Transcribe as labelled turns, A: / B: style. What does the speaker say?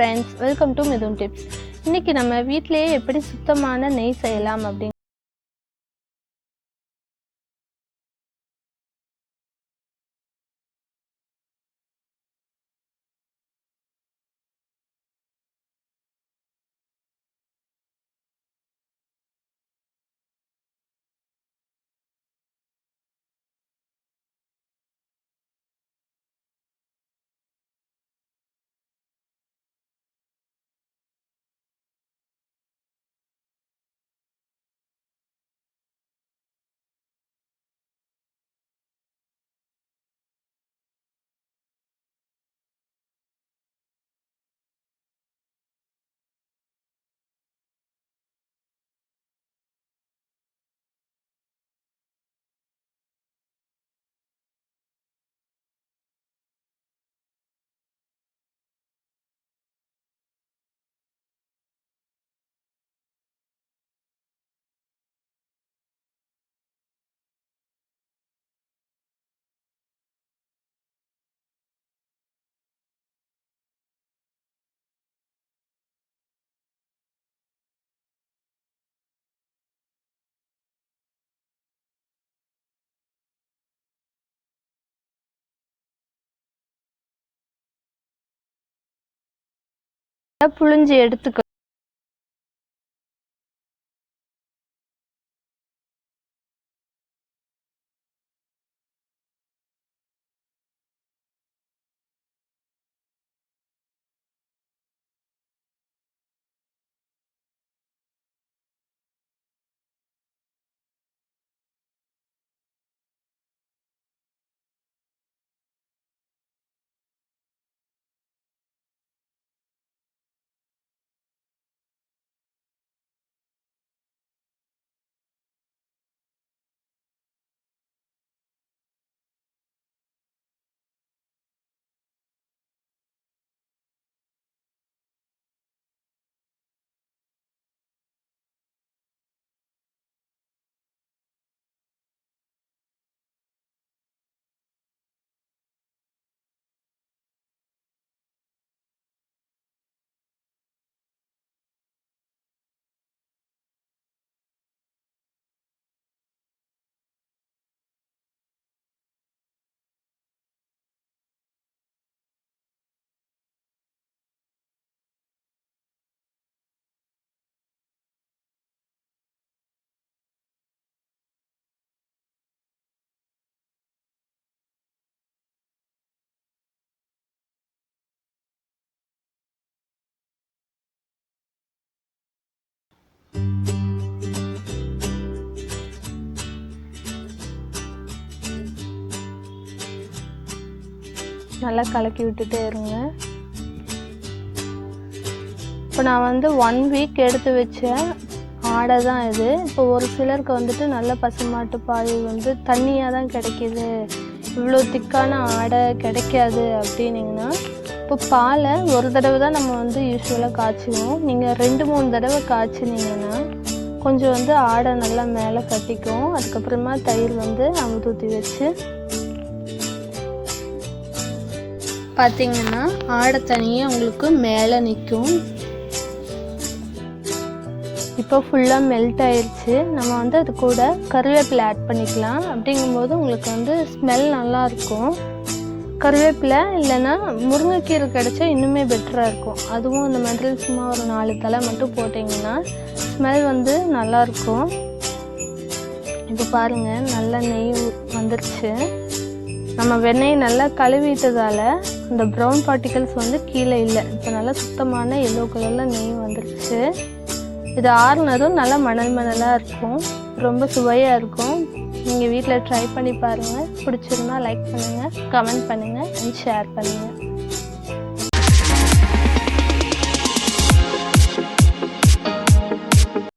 A: friends, welcome to Mithuntips. இன்னைக்கு நம்ம வீட்லயே எப்படி சுத்தமான நெய் செய்யலாம் அப்படி புழிஞ்சு எடுத்துக்கணும். நல்லா கலக்கி விட்டுட்டே இருங்க. இப்போ நான் 1 வீக் எடுத்து வச்ச ஆடை தான் இது. இப்போ ஒரு சிலருக்கு நல்ல பசுமாட்டு பால் தண்ணியாக தான் கிடைக்கிது, இவ்வளோ திக்கான ஆடை கிடைக்காது அப்படின்னிங்கன்னா, இப்போ பாலை ஒரு தடவை தான் நம்ம யூஸ்வலாக காய்ச்சுவோம். நீங்கள் 2-3 தடவை காய்ச்சினீங்கன்னா கொஞ்சம் ஆடை நல்லா மேலே கட்டிக்கும். அதுக்கப்புறமா தயிர் அமுத்தூற்றி வச்சு பார்த்தீங்கன்னா ஆடை தனியாக உங்களுக்கு மேலே நிற்கும். இப்போ ஃபுல்லாக மெல்ட் ஆயிடுச்சு. நம்ம அது கூட கருவேப்பிலை ஆட் பண்ணிக்கலாம். அப்படிங்கும்போது உங்களுக்கு ஸ்மெல் நல்லாயிருக்கும். கருவேப்பிலை இல்லைன்னா முருங்கைக்கீரை கிடச்சா இன்னுமே பெட்டராக இருக்கும். அதுவும் இந்த மாதிரி சும்மா ஒரு 4 தலை மட்டும் போட்டிங்கன்னா ஸ்மெல் நல்லாயிருக்கும். இப்போ பாருங்கள், நல்லா நெய் வந்துருச்சு. நம்ம வெண்ணெய் நல்லா கழுவிட்டதால் அந்த ப்ரௌன் பார்ட்டிகல்ஸ் கீழே இல்லை. இப்போ நல்லா சுத்தமான எல்லோ கலரில் நெய் வந்துருச்சு. இது ஆறுனதும் நல்லா மணலாக இருக்கும், ரொம்ப சுவையாக இருக்கும். நீங்கள் வீட்டில் ட்ரை பண்ணி பாருங்கள். பிடிச்சிருந்தா லைக் பண்ணுங்கள், கமெண்ட் பண்ணுங்கள் அண்ட் ஷேர் பண்ணுங்கள்.